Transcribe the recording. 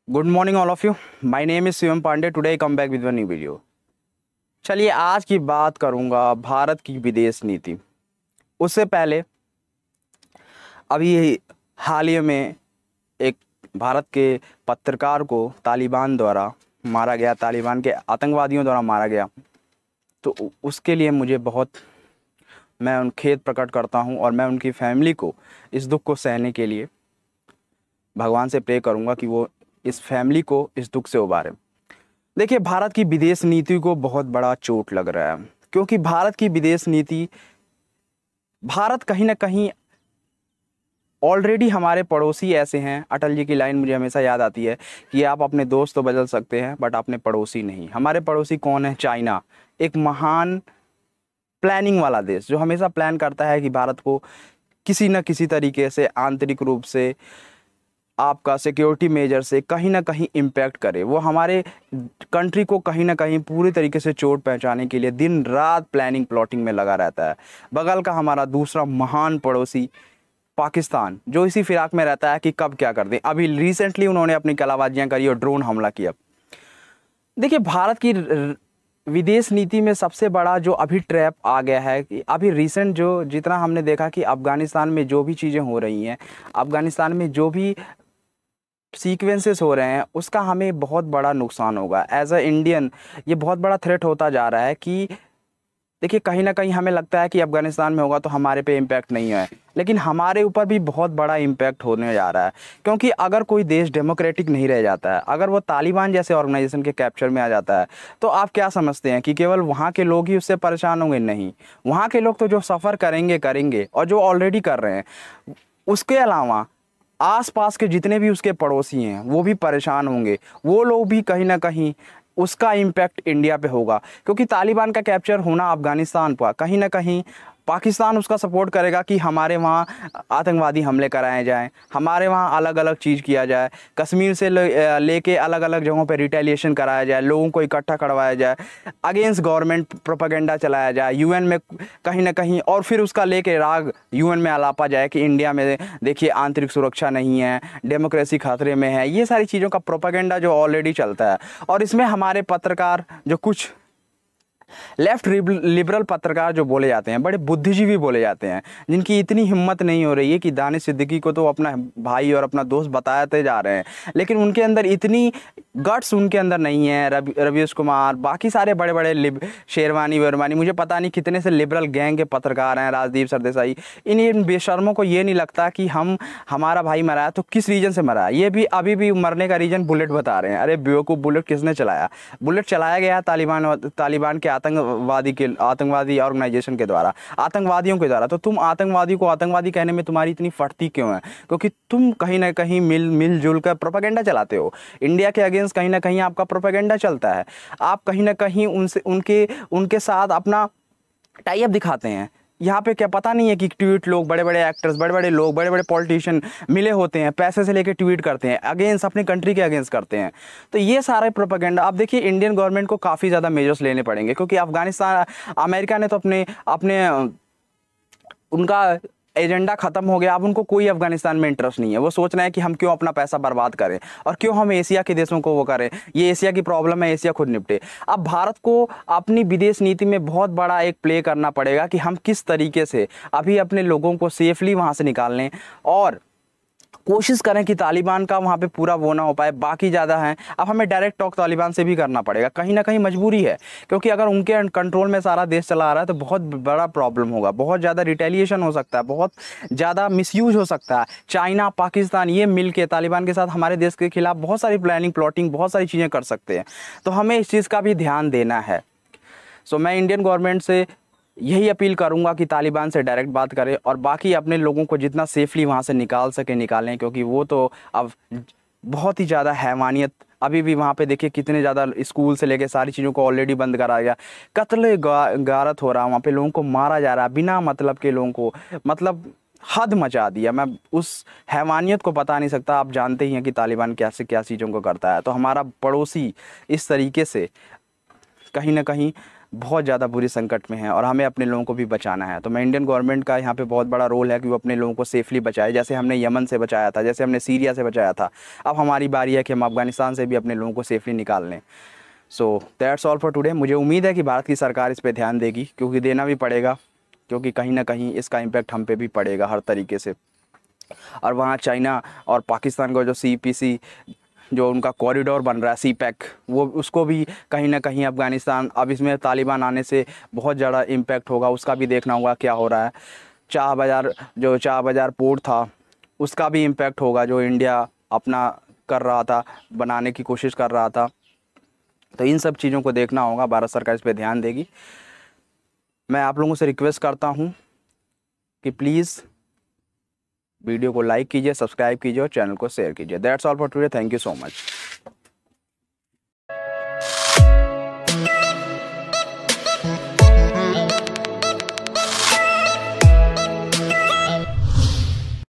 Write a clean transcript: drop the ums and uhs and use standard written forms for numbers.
Good morning all of you. My name is Shivam Pandey. Today I come back with a new video. चलिए आज की बात करूंगा भारत की विदेश नीति। उससे पहले अभी हाल ही में एक भारत के पत्रकार को तालिबान द्वारा मारा गया, तालिबान के आतंकवादियों द्वारा मारा गया। तो उसके लिए मुझे मैं उन खेद प्रकट करता हूं और मैं उनकी फैमिली को इस दुख को सहने के लिए भगवान से प्रे करूंगा कि वो इस फैमिली को इस दुख से उबारे। देखिए, भारत की विदेश नीति को बहुत बड़ा चोट लग रहा है, क्योंकि भारत की विदेश नीति, भारत कहीं ना कहीं ऑलरेडी हमारे पड़ोसी ऐसे हैं। अटल जी की लाइन मुझे हमेशा याद आती है कि आप अपने दोस्त तो बदल सकते हैं बट अपने पड़ोसी नहीं। हमारे पड़ोसी कौन है? चाइना, एक महान प्लानिंग वाला देश जो हमेशा प्लान करता है कि भारत को किसी न किसी तरीके से आंतरिक रूप से आपका सिक्योरिटी मेजर से कहीं ना कहीं इम्पैक्ट करे। वो हमारे कंट्री को कहीं ना कहीं पूरी तरीके से चोट पहुंचाने के लिए दिन रात प्लानिंग प्लॉटिंग में लगा रहता है। बगल का हमारा दूसरा महान पड़ोसी पाकिस्तान, जो इसी फिराक में रहता है कि कब क्या कर दें। अभी रिसेंटली उन्होंने अपनी कलाबाजियां करी और ड्रोन हमला किया। देखिए, भारत की विदेश नीति में सबसे बड़ा जो अभी ट्रैप आ गया है कि अभी रिसेंट जो जितना हमने देखा कि अफ़गानिस्तान में जो भी चीज़ें हो रही हैं, अफ़गानिस्तान में जो भी सीक्वेंसेस हो रहे हैं, उसका हमें बहुत बड़ा नुकसान होगा। एज अ इंडियन ये बहुत बड़ा थ्रेट होता जा रहा है कि देखिए, कहीं ना कहीं हमें लगता है कि अफ़गानिस्तान में होगा तो हमारे पे इम्पैक्ट नहीं है, लेकिन हमारे ऊपर भी बहुत बड़ा इम्पैक्ट होने जा रहा है। क्योंकि अगर कोई देश डेमोक्रेटिक नहीं रह जाता है, अगर वो तालिबान जैसे ऑर्गेनाइजेशन के कैप्चर में आ जाता है, तो आप क्या समझते हैं कि केवल वहाँ के लोग ही उससे परेशान होंगे? नहीं, वहाँ के लोग तो जो सफ़र करेंगे और जो ऑलरेडी कर रहे हैं, उसके अलावा आसपास के जितने भी उसके पड़ोसी हैं वो भी परेशान होंगे। वो लोग भी कहीं ना कहीं उसका इम्पैक्ट इंडिया पे होगा, क्योंकि तालिबान का कैप्चर होना अफ़गानिस्तान पर कहीं ना कहीं पाकिस्तान उसका सपोर्ट करेगा कि हमारे वहाँ आतंकवादी हमले कराए जाएं, हमारे वहाँ अलग अलग चीज़ किया जाए, कश्मीर से लेके अलग अलग जगहों पे रिटेलिएशन कराया जाए, लोगों को इकट्ठा करवाया जाए, अगेंस्ट गवर्नमेंट प्रोपेगेंडा चलाया जाए यूएन में कहीं ना कहीं, और फिर उसका लेके राग यूएन में आलापा जाए कि इंडिया में देखिए आंतरिक सुरक्षा नहीं है, डेमोक्रेसी खतरे में है। ये सारी चीज़ों का प्रोपेगेंडा जो ऑलरेडी चलता है, और इसमें हमारे पत्रकार जो कुछ लेफ्ट लिबरल पत्रकार जो बोले जाते हैं, बड़े बुद्धिजीवी बोले जाते हैं, जिनकी इतनी हिम्मत नहीं हो रही है कि दानिश सिद्दीकी को तो अपना भाई और अपना दोस्त बताते जा रहे हैं, लेकिन उनके अंदर इतनी गट्स उनके अंदर नहीं है। रवीश कुमार, बाकी सारे बड़े बड़े शेरवानी वेरवानी, मुझे पता नहीं कितने से लिबरल गैंग के पत्रकार हैं, राजदीप सरदेसाई, इन बेशर्मों को ये नहीं लगता कि हमारा भाई मरा है तो किस रीजन से मरा है। ये भी अभी भी मरने का रीजन बुलेट बता रहे हैं। अरे बेवकूफ़, बुलेट किसने चलाया? बुलेट चलाया गया तालिबान के आतंकवादी ऑर्गेनाइजेशन के द्वारा, आतंकवादियों के द्वारा। तो तुम आतंकवादी को आतंकवादी कहने में तुम्हारी इतनी फटती क्यों है? क्योंकि तुम कहीं ना कहीं मिलजुल कर प्रोपेगेंडा चलाते हो। इंडिया के अगेंस्ट कहीं ना कहीं आपका प्रोपेगेंडा चलता है। आप कहीं ना कहीं उनसे उनके साथ अपना टाई अप दिखाते हैं। यहाँ पे क्या पता नहीं है कि ट्वीट लोग, बड़े बड़े एक्टर्स, बड़े बड़े लोग, बड़े बड़े पॉलिटिशियन मिले होते हैं, पैसे से लेके ट्वीट करते हैं अगेंस्ट, अपनी कंट्री के अगेंस्ट करते हैं। तो ये सारे प्रोपेगेंडा अब देखिए, इंडियन गवर्नमेंट को काफ़ी ज़्यादा मेजर्स लेने पड़ेंगे, क्योंकि अफगानिस्तान, अमेरिका ने तो अपने अपने उनका एजेंडा खत्म हो गया। अब उनको कोई अफगानिस्तान में इंटरेस्ट नहीं है। वो सोच रहे हैं कि हम क्यों अपना पैसा बर्बाद करें और क्यों हम एशिया के देशों को वो करें। ये एशिया की प्रॉब्लम है, एशिया खुद निपटे। अब भारत को अपनी विदेश नीति में बहुत बड़ा एक प्ले करना पड़ेगा कि हम किस तरीके से अभी अपने लोगों को सेफली वहाँ से निकाल लें और कोशिश करें कि तालिबान का वहाँ पे पूरा वो ना हो पाए। बाकी ज़्यादा हैं, अब हमें डायरेक्ट टॉक तालिबान से भी करना पड़ेगा, कहीं ना कहीं मजबूरी है, क्योंकि अगर उनके कंट्रोल में सारा देश चला आ रहा है तो बहुत बड़ा प्रॉब्लम होगा, बहुत ज़्यादा रिटेलिएशन हो सकता है, बहुत ज़्यादा मिसयूज हो सकता है। चाइना, पाकिस्तान ये मिल के तालिबान के साथ हमारे देश के खिलाफ बहुत सारी प्लानिंग प्लॉटिंग, बहुत सारी चीज़ें कर सकते हैं। तो हमें इस चीज़ का भी ध्यान देना है। सो मैं इंडियन गवर्नमेंट से यही अपील करूंगा कि तालिबान से डायरेक्ट बात करें और बाकी अपने लोगों को जितना सेफली वहाँ से निकाल सके निकालें, क्योंकि वो तो अब बहुत ही ज़्यादा हैवानियत अभी भी वहाँ पे देखिए, कितने ज़्यादा स्कूल से लेके सारी चीज़ों को ऑलरेडी बंद करा गया। कत्ल गारत हो रहा है वहाँ पे, लोगों को मारा जा रहा है बिना मतलब के, लोगों को मतलब हद मचा दिया। मैं उस हैवानियत को बता नहीं सकता। आप जानते ही हैं कि तालिबान क्या चीज़ों को करता है। तो हमारा पड़ोसी इस तरीके से कहीं ना कहीं बहुत ज़्यादा बुरी संकट में है और हमें अपने लोगों को भी बचाना है। तो मैं इंडियन गवर्नमेंट का यहाँ पे बहुत बड़ा रोल है कि वो अपने लोगों को सेफली बचाए, जैसे हमने यमन से बचाया था, जैसे हमने सीरिया से बचाया था। अब हमारी बारी है कि हम अफ़गानिस्तान से भी अपने लोगों को सेफली निकाल लें। So that's all for today. मुझे उम्मीद है कि भारत की सरकार इस पे ध्यान देगी, क्योंकि देना भी पड़ेगा, क्योंकि कहीं ना कहीं इसका इम्पैक्ट हम पे भी पड़ेगा हर तरीके से। और वहाँ चाइना और पाकिस्तान का जो CPC जो उनका कॉरिडोर बन रहा है, CPEC, वो उसको भी कहीं ना कहीं अफ़गानिस्तान, अब इसमें तालिबान आने से बहुत ज़्यादा इम्पैक्ट होगा, उसका भी देखना होगा क्या हो रहा है। शाह बाज़ार पोर्ट था, उसका भी इम्पैक्ट होगा, जो इंडिया अपना कर रहा था, बनाने की कोशिश कर रहा था। तो इन सब चीज़ों को देखना होगा, भारत सरकार इस पर ध्यान देगी। मैं आप लोगों से रिक्वेस्ट करता हूँ कि प्लीज़ वीडियो को लाइक कीजिए, सब्सक्राइब कीजिए और चैनल को शेयर कीजिए। That's all for today. Thank you so much.